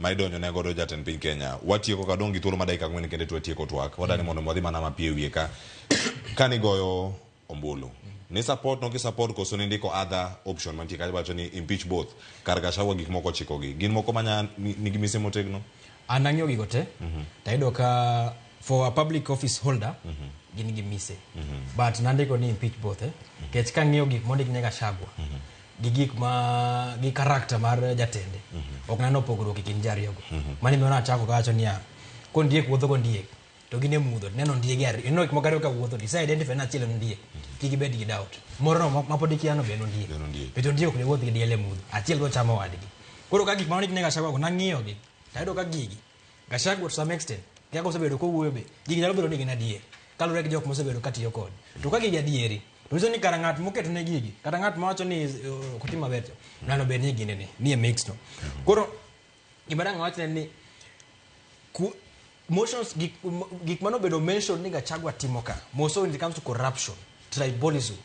maidonyo ne godo jatend piny Kenya watieko ka dongi thuolo madakika 4 kende twatieko twak wadani mondo mwadhi mana mapie wiye ka kani goyo ombulu ni support no ki support koso ni ndiko other option mantie ka wacho ni impeach both kar Gachagua gik moko chiko gi gin moko manya nigi mise motegno anang'yo gigo te tayudo ka for a public office holder gin gi mise but nandiko ni impeach both kech ka ng'iyo gik mondik ne Gachagua gi gik ma gi character mar jatende ok nano pogruok kin jariyogo mani me ona chako kacho niya kondiek wuotho kondiek to gine mudho neno ndiege ari ino mo garo ka wuotho di sai identify na chielo ndiek kiki bed gi doubt moro no mapodi kiano be no ndiek beto ndiek ko ne wuotho gi diele mudho achiel go chamo wadgi koro ka gik ma ne Gachagua ko nang'iyo gi tayudo ka gigi Gachagua to some extent yago sebedo ko wuoyo be gigi nyalo bedo ni gina dier kalure gi jok mosebedo katiyo kod to ka gigi adieri to iso ni kara ng'at moketo ne gigi kata ng'at ma wacho ni kutima beto nano be ni gine ni e mix no koro gibara ng'acho ni motions gik mano bedo mention ni Gachagua timo ka most when it comes to corruption tribalism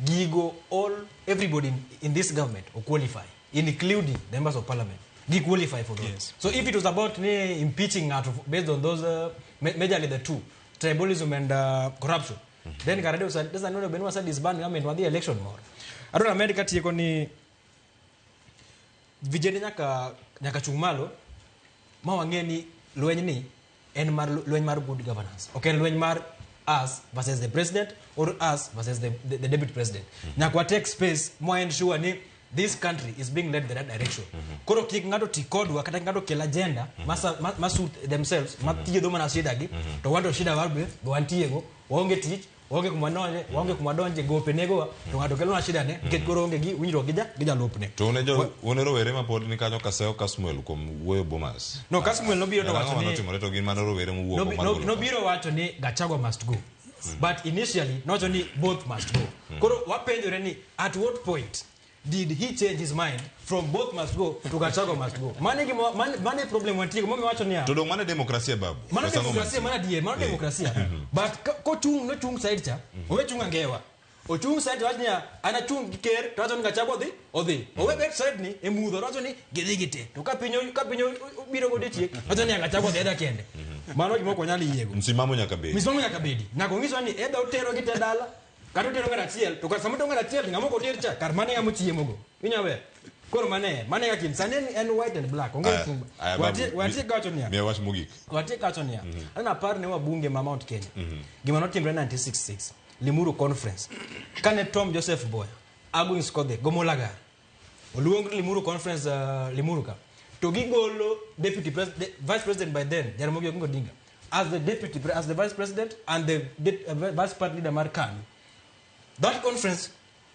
gigo everybody in this government or qualify including the members of parliament they qualify for those. Yes. So if it was about impeaching out of, based on those majorly the two tribalism and corruption then Garade was doesn't know Benua said disband government was the election more I don't America tieko ni vijana nyaka chumalo ma wangeni lweny ni en mar lweny mar good governance okay lweny mar us versus the president or us versus the deputy president nyaka take space more ensure ni this country is being led in the right direction koro kik ngato tikodwa kata ngato kel agenda masut themselves matiyo do mana shida gi to wando shida warbe go antiego waonge tich waonge kumanonye waonge kumadonje gope nego to ngato kelo na shida ne ket koro onge gi winjro gi jalopne to unero were ma pod ni kanyo kaseo Kasmuel kom wuoyo Bomas no Kasmuel no biro to wacho ni timore to gin manoro were mu wuok no biro wacho ni Gachagua must go but initially not only both must go koro wapenjore ni at what point did he change his mind from both must go to Gachagua must go mane problem wantigo mo wacho ni to dong mane demokrasia babu mane demokrasia mane demokrasia but ko chung no chung side cha owe chung angewa o chung side wacho ni ana chung ker to wacho ni Gachagua odhi owe bet side ni e mudho wacho ni gidhigite to ka pinyo biro go ditie wacho ni Gachagua deda kende mano gimo ko nyali yego msimamo nyaka bedi nako ngiso ni eda otero gite dala kato tero ngara chiel to kasamo to ngara chiel ngamo ko ter cha kar mane amo chiemo go inyawe koro mane ga kin saneni en white and black onge tumba wati gacho nia me wacho mugi wati gacho nia ana par ne wabunge ma Mount Kenya gima notimre 1966 Limuru conference kane Tom Joseph Boya Agu Nskode Gomolaga oluong Limuru conference Limuru ka to gigolo deputy president vice president by then Jaramogi Oginga Odinga as the vice president and the vice party leader Markan. That conference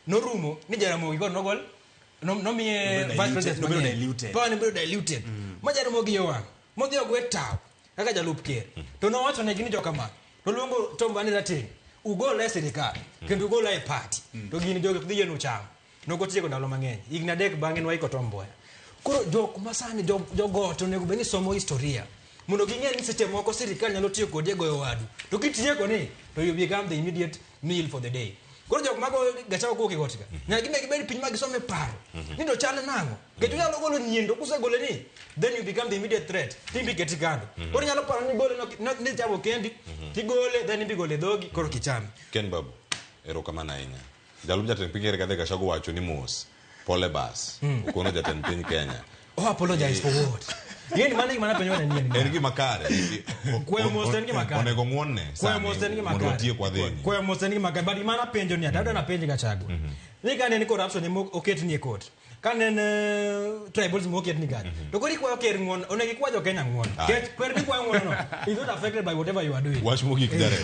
no rumo ni Jaramogi go nogol no mi vice president no diluted pa ni diluted ma Jaramogi yo wang mo dio gwe taw kaka jalup ker to no wacho ne gini joka ma to luongo Tom Bani Rating ugole serikal kendo ugole e party to gini joge dhi yenu cham no gotieko ndalo mang'eny igna dek bang'e no iko Tom Boya koro jok masani jogo to nego beni somo historia mondo ging'e ni seche moko serikal nyalo tiyo kod goyo wadu to kitieko ni to you become the immediate meal for the day koro jok mago Gachagua ko kigotika nyaka gibed piny magisome paro ni do chal nango keto nyalo golo nyiendo kusegole ni then you become the immediate threat timbi ketikando koro nyalo paro ni gole no ni jabo kendi tigole then imbi gole dogi koro kichami Ken babu erokamana ahinya jalup jatend piny Gachagua wacho ni mos pole bas ukono jatend piny Kenya apologize for what yeni mane mana penyo ne ni en gima kare kweyo mosten gima kare onego ngwonne kweyo mosten gima kare mondo tie kwa dhenyi kweyo mosten gima kare but mana penjo ni atado na penjo Gachagua ni kane ni corruption ni oket ni e court kane tribalism oket ni gari to kori kwa ker ngwon onego kwa jo Kenya ngwon kwer ni kwa ngwon no is not affected by whatever you are doing watch mugi kidare